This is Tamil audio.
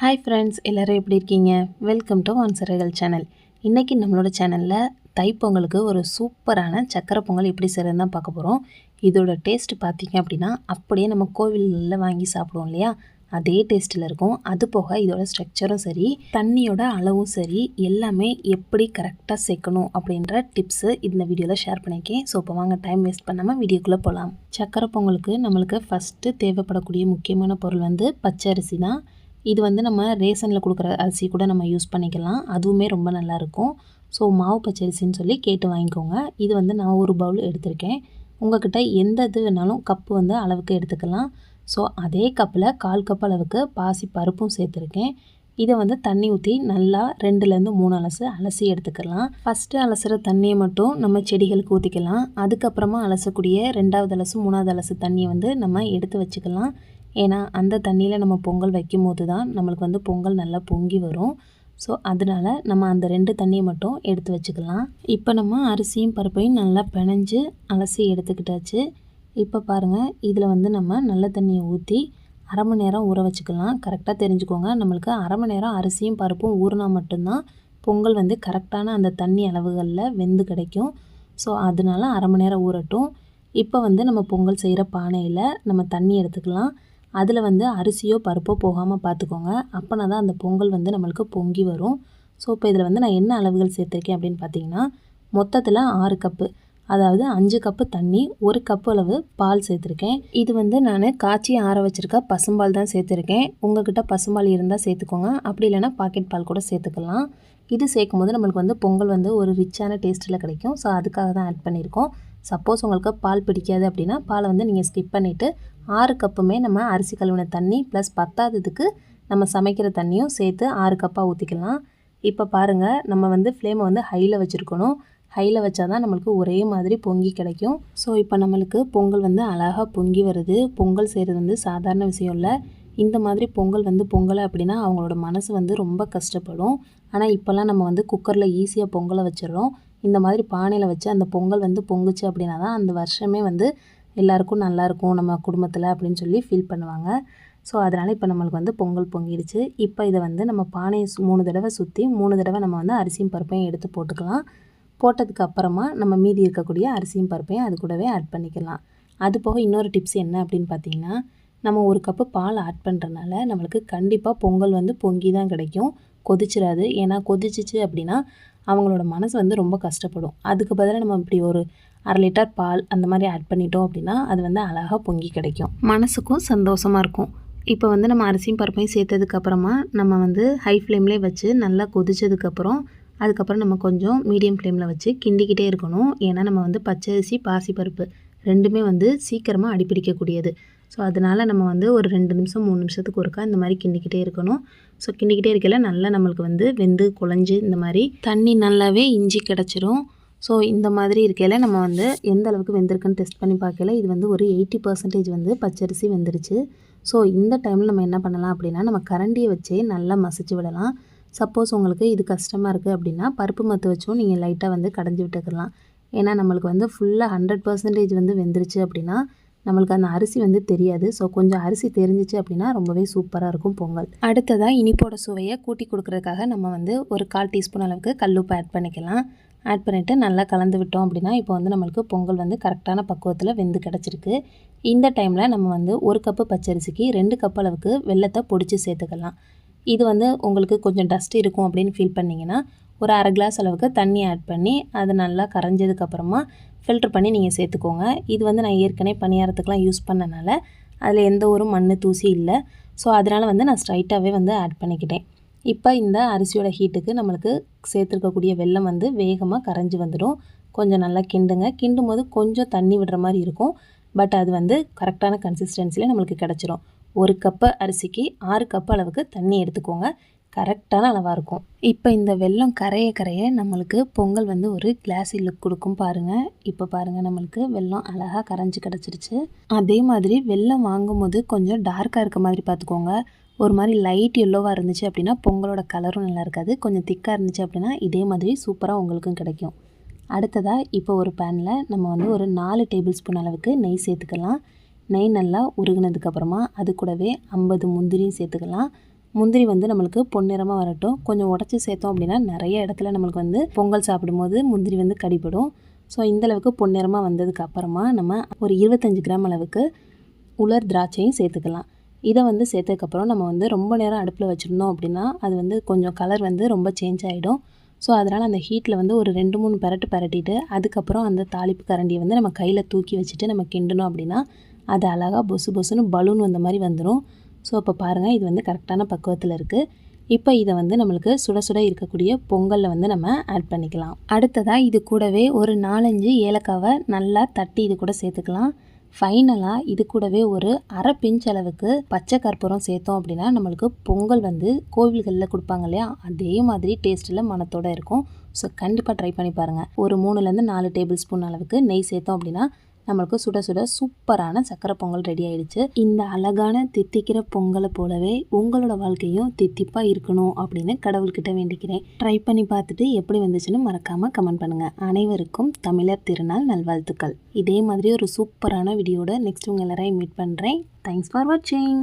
ஹாய் ஃப்ரெண்ட்ஸ், எல்லோரும் எப்படி இருக்கீங்க? வெல்கம் டு வான்சரைகள் சேனல். இன்றைக்கி நம்மளோட சேனலில் தைப்பொங்கலுக்கு ஒரு சூப்பரான சக்கரை பொங்கல் எப்படி செய்கிறதுன்னு தான் பார்க்க போகிறோம். இதோட டேஸ்ட் பார்த்திங்க அப்படின்னா அப்படியே நம்ம கோவில்களில் வாங்கி சாப்பிடுவோம் இல்லையா, அதே டேஸ்ட்டில் இருக்கும். அது போக இதோட ஸ்ட்ரக்சரும் சரி, தண்ணியோட அளவும் சரி, எல்லாமே எப்படி கரெக்டாக சேர்க்கணும் அப்படின்ற டிப்ஸு இந்த வீடியோவில் ஷேர் பண்ணியிருக்கேன். ஸோ இப்போ வாங்க டைம் வேஸ்ட் பண்ணாமல் வீடியோக்குள்ளே போகலாம். சக்கரை பொங்கலுக்கு நம்மளுக்கு ஃபஸ்ட்டு தேவைப்படக்கூடிய முக்கியமான பொருள் பச்சை அரிசி தான். இது நம்ம ரேஷனில் கொடுக்குற அரிசி கூட நம்ம யூஸ் பண்ணிக்கலாம், அதுவுமே ரொம்ப நல்லாயிருக்கும். ஸோ மாவு பச்சரிசின்னு சொல்லி கேட்டு வாங்கிக்கோங்க. இது நான் ஒரு பவுல் எடுத்திருக்கேன். உங்கள்கிட்ட எந்த இது வேணாலும் கப்பு அளவுக்கு எடுத்துக்கலாம். ஸோ அதே கப்பில் 1/4 கப் அளவுக்கு பாசி பருப்பும் சேர்த்துருக்கேன். இதை தண்ணி ஊற்றி நல்லா 2லேருந்து 3 அலசி எடுத்துக்கலாம். ஃபஸ்ட்டு அலசுகிற தண்ணியை மட்டும் நம்ம செடிகளுக்கு ஊற்றிக்கலாம். அதுக்கப்புறமா அலசக்கூடிய 2வது அலசு 3வது அலசு தண்ணியை நம்ம எடுத்து வச்சுக்கலாம். ஏன்னா அந்த தண்ணியில் நம்ம பொங்கல் வைக்கும் போது தான் நம்மளுக்கு பொங்கல் நல்லா பொங்கி வரும். ஸோ அதனால் நம்ம அந்த 2 தண்ணியை மட்டும் எடுத்து வச்சுக்கலாம். இப்போ நம்ம அரிசியும் பருப்பையும் நல்லா பிணைஞ்சு அலசி எடுத்துக்கிட்டாச்சு. இப்போ பாருங்கள், இதில் நம்ம நல்ல தண்ணியை ஊற்றி அரை மணி நேரம் ஊற வச்சுக்கலாம். கரெக்டாக தெரிஞ்சுக்கோங்க, நம்மளுக்கு அரை மணி நேரம் அரிசியும் பருப்பும் ஊறினா மட்டும்தான் பொங்கல் கரெக்டான அந்த தண்ணி அளவுகளில் வெந்து கிடைக்கும். ஸோ அதனால் அரை மணி நேரம் ஊறட்டும். இப்போ நம்ம பொங்கல் செய்கிற பானையில் நம்ம தண்ணி எடுத்துக்கலாம். அதில் அரிசியோ பருப்போ போகாமல் பார்த்துக்கோங்க. அப்போனா தான் அந்த பொங்கல் நம்மளுக்கு பொங்கி வரும். ஸோ இப்போ இதில் நான் என்ன அளவுகள் சேர்த்துருக்கேன் அப்படின்னு பார்த்தீங்கன்னா, மொத்தத்தில் 6 கப்பு, அதாவது 5 கப்பு தண்ணி, 1 கப்பு அளவு பால் சேர்த்துருக்கேன். இது நான் காய்ச்சி ஆற வச்சுருக்க பசும்பால் தான் சேர்த்துருக்கேன். உங்கள்கிட்ட பசும்பால் இருந்தால் சேர்த்துக்கோங்க, அப்படி இல்லைனா பாக்கெட் பால் கூட சேர்த்துக்கலாம். இது சேர்க்கும் போது நம்மளுக்கு பொங்கல் ஒரு ரிச்சான டேஸ்ட்டில் கிடைக்கும். ஸோ அதுக்காக தான் ஆட் பண்ணியிருக்கோம். சப்போஸ் உங்களுக்கு பால் பிடிக்காது அப்படின்னா பாலை நீங்கள் ஸ்கிப் பண்ணிவிட்டு 6 கப்புமே நம்ம அரிசி கழுவின தண்ணி ப்ளஸ் 10ஆவதுக்கு நம்ம சமைக்கிற தண்ணியும் சேர்த்து 6 கப்பாக ஊற்றிக்கலாம். இப்போ பாருங்கள், நம்ம ஃப்ளேமை ஹையில் வச்சுருக்கணும். ஹையில் வச்சா தான் நம்மளுக்கு ஒரே மாதிரி பொங்கி கிடைக்கும். ஸோ இப்போ நம்மளுக்கு பொங்கல் அழகாக பொங்கி வருது. பொங்கல் செய்கிறது சாதாரண விஷயம் இல்லை. இந்த மாதிரி பொங்கல் பொங்கலை அப்படின்னா அவங்களோட மனசு ரொம்ப கஷ்டப்படும். ஆனால் இப்போல்லாம் நம்ம குக்கரில் ஈஸியாக பொங்கலை வச்சிடறோம். இந்த மாதிரி பானையில் வச்சு அந்த பொங்கல் பொங்குச்சு அப்படின்னா தான் அந்த வருஷமே எல்லாருக்கும் நல்லாயிருக்கும் நம்ம குடும்பத்தில் அப்படின்னு சொல்லி ஃபீல் பண்ணுவாங்க. ஸோ அதனால் இப்போ நம்மளுக்கு பொங்கல் பொங்கிடுச்சு. இப்போ இதை நம்ம பானையை 3 தடவை சுற்றி 3 தடவை நம்ம அரிசியும் பருப்பையும் எடுத்து போட்டுக்கலாம். போட்டதுக்கு அப்புறமா நம்ம மீதி இருக்கக்கூடிய அரிசியும் பருப்பையும் அது கூடவே ஆட் பண்ணிக்கலாம். அது போக இன்னொரு டிப்ஸ் என்ன அப்படின்னு பார்த்தீங்கன்னா, நம்ம 1 கப்பு பால் ஆட் பண்ணுறதுனால நம்மளுக்கு கண்டிப்பாக பொங்கல் பொங்கி தான் கிடைக்கும், கொதிச்சிடாது. ஏன்னா கொதிச்சிச்சு அப்படின்னா அவங்களோட மனசு ரொம்ப கஷ்டப்படும். அதுக்கு பதிலாக நம்ம இப்படி ஒரு 1/2 லிட்டர் பால் அந்த மாதிரி ஆட் பண்ணிட்டோம் அப்படின்னா அது அழகாக பொங்கி கிடைக்கும், மனசுக்கும் சந்தோஷமாக இருக்கும். இப்போ நம்ம அரிசியும் பருப்பையும் சேர்த்ததுக்கப்புறமா நம்ம ஹை ஃப்ளேம்லேயே வச்சு நல்லா கொதிச்சதுக்கப்புறம் அதுக்கப்புறம் நம்ம கொஞ்சம் மீடியம் ஃப்ளேமில் வச்சு கிண்டிக்கிட்டே இருக்கணும். ஏன்னா நம்ம பச்சரிசி பாசிப்பருப்பு ரெண்டுமே சீக்கிரமாக அடிப்பிடிக்கக்கூடியது. ஸோ அதனால் நம்ம ஒரு 2 நிமிஷம் 3 நிமிஷத்துக்கு ஒருக்கா இந்த மாதிரி கிண்டிக்கிட்டே இருக்கணும். ஸோ கிண்டிக்கிட்டே இருக்கல நல்லா நம்மளுக்கு வெந்து குழஞ்சி இந்த மாதிரி தண்ணி நல்லாவே இஞ்சி கிடச்சிரும். ஸோ இந்த மாதிரி இருக்கையில் நம்ம எந்த அளவுக்கு வெந்திருக்குன்னு டெஸ்ட் பண்ணி பார்க்கல. இது ஒரு 80% பச்சரிசி வெந்துருச்சு. ஸோ இந்த டைமில் நம்ம என்ன பண்ணலாம் அப்படின்னா, நம்ம கரண்டியை வச்சே நல்லா மசிச்சு விடலாம். சப்போஸ் உங்களுக்கு இது கஷ்டமாக இருக்குது அப்படின்னா பருப்பு மத்து வச்சும் நீங்கள் லைட்டாக கடைஞ்சி விட்டுக்கலாம். ஏன்னா நம்மளுக்கு ஃபுல்லாக 100% வெந்துருச்சு அப்படின்னா நம்மளுக்கு அந்த அரிசி தெரியாது. ஸோ கொஞ்சம் அரிசி தெரிஞ்சிச்சு அப்படின்னா ரொம்பவே சூப்பராக இருக்கும் பொங்கல். அடுத்ததாக இனிப்போட சுவையை கூட்டி கொடுக்குறதுக்காக நம்ம ஒரு 1/4 டீஸ்பூன் அளவுக்கு கல்லுப்பு ஆட் பண்ணிக்கலாம். ஆட் பண்ணிவிட்டு நல்லா கலந்து விட்டோம் அப்படின்னா இப்போ நம்மளுக்கு பொங்கல் கரெக்டான பக்குவத்தில் வெந்து கிடச்சிருக்கு. இந்த டைமில் நம்ம 1 கப்பு பச்சரிசிக்கு 2 கப் அளவுக்கு வெல்லத்தை பொடிச்சு சேர்த்துக்கலாம். இது உங்களுக்கு கொஞ்சம் டஸ்ட் இருக்கும் அப்படின்னு ஃபீல் பண்ணிங்கன்னா ஒரு 1/2 கிளாஸ் அளவுக்கு தண்ணி ஆட் பண்ணி அது நல்லா கரைஞ்சதுக்கப்புறமா ஃபில்ட்ரு பண்ணி நீங்கள் சேர்த்துக்கோங்க. இது நான் ஏற்கனவே பணியாரத்துக்கெலாம் யூஸ் பண்ணனால அதில் எந்த ஒரு மண் தூசி இல்லை. ஸோ அதனால் நான் ஸ்ட்ரைட்டாகவே ஆட் பண்ணிக்கிட்டேன். இப்போ இந்த அரிசியோட ஹீட்டுக்கு நம்மளுக்கு சேர்த்துருக்கக்கூடிய வெல்லம் வேகமாக கரைஞ்சி வந்துடும். கொஞ்சம் நல்லா கிண்டுங்க. கிண்டும் போது கொஞ்சம் தண்ணி விடுற மாதிரி இருக்கும். பட் அது கரெக்டான கன்சிஸ்டன்சியில் நம்மளுக்கு கிடச்சிரும். 1 கப்பு அரிசிக்கு 6 கப்பு அளவுக்கு தண்ணி எடுத்துக்கோங்க, கரெக்டான அளவாக இருக்கும். இப்போ இந்த வெல்லம் கரைய நம்மளுக்கு பொங்கல் ஒரு கிளாஸி லுக் கொடுக்கும் பாருங்கள். இப்போ பாருங்கள், நம்மளுக்கு வெல்லம் அழகாக கரைஞ்சி கிடச்சிருச்சு. அதே மாதிரி வெல்லம் வாங்கும்போது கொஞ்சம் டார்க்காக இருக்க மாதிரி பார்த்துக்கோங்க. ஒரு மாதிரி லைட் எல்லோவாக இருந்துச்சு அப்படின்னா பொங்கலோட கலரும் நல்லா இருக்காது. கொஞ்சம் திக்காக இருந்துச்சு அப்படின்னா இதே மாதிரி சூப்பராக உங்களுக்கும் கிடைக்கும். அடுத்ததாக இப்போ ஒரு பேனில் நம்ம ஒரு 4 டேபிள் ஸ்பூன் அளவுக்கு நெய் சேர்த்துக்கலாம். நெய் நல்லா உருகினதுக்கப்புறமா அது கூடவே 50 முந்திரியும் சேர்த்துக்கலாம். முந்திரி வந்து நம்மளுக்கு பொன்னிறமாக வரட்டும். கொஞ்சம் உடச்சி சேர்த்தோம் அப்படின்னா நிறைய இடத்துல நம்மளுக்கு வந்து பொங்கல் சாப்பிடும்போது முந்திரி வந்து கடிபடும். ஸோ இந்தளவுக்கு பொன்னிறமாக வந்ததுக்கு அப்புறமா நம்ம ஒரு 25 கிராம் அளவுக்கு உலர் திராட்சையும் சேர்த்துக்கலாம். இதை வந்து சேர்த்ததுக்கப்புறம் நம்ம வந்து ரொம்ப நேரம் அடுப்பில் வச்சுருந்தோம் அப்படின்னா அது வந்து கொஞ்சம் கலர் வந்து ரொம்ப சேஞ்ச் ஆகிடும். ஸோ அதனால் அந்த ஹீட்டில் வந்து ஒரு 2-3 பரட்டிட்டு அதுக்கப்புறம் அந்த தாளிப்பு கரண்டியை வந்து நம்ம கையில் தூக்கி வச்சுட்டு நம்ம கிண்டணும் அப்படின்னா அது அழகாக பொசு பொசுன்னு பலூன் வந்த மாதிரி வந்துடும். ஸோ இப்போ பாருங்கள், இது வந்து கரெக்டான பக்குவத்தில் இருக்குது. இப்போ இதை வந்து நம்மளுக்கு சுட சுட இருக்கக்கூடிய பொங்கலில் வந்து நம்ம ஆட் பண்ணிக்கலாம். அடுத்ததாக இது கூடவே ஒரு 4-5 ஏலக்காவை நல்லா தட்டி இது கூட சேர்த்துக்கலாம். ஃபைனலாக இது கூடவே ஒரு அரை பிஞ்ச் அளவுக்கு பச்சை கற்பூரம் சேர்த்தோம் அப்படின்னா நம்மளுக்கு பொங்கல் வந்து கோவில்களில் கொடுப்பாங்க இல்லையா, அதே மாதிரி டேஸ்ட்டில் மணத்தோடு இருக்கும். ஸோ கண்டிப்பாக ட்ரை பண்ணி பாருங்கள். ஒரு 3-4 டேபிள் ஸ்பூன் அளவுக்கு நெய் சேர்த்தோம் அப்படின்னா நம்மளுக்கு சுட சுட சூப்பரான சக்கரை பொங்கல் ரெடி ஆயிடுச்சு. இந்த அழகான தித்திக்கிற பொங்கலை போலவே உங்களோட வாழ்க்கையும் தித்திப்பாக இருக்கணும் அப்படின்னு கடவுள்கிட்ட வேண்டிக்கிறேன். ட்ரை பண்ணி பார்த்துட்டு எப்படி வந்துச்சுன்னு மறக்காமல் கமெண்ட் பண்ணுங்கள். அனைவருக்கும் தமிழர் திருநாள் நல்வாழ்த்துக்கள். இதே மாதிரி ஒரு சூப்பரான வீடியோட நெக்ஸ்ட் உங்கள் எல்லாரையும் மீட் பண்ணுறேன். தேங்க்ஸ் ஃபார் வாட்சிங்.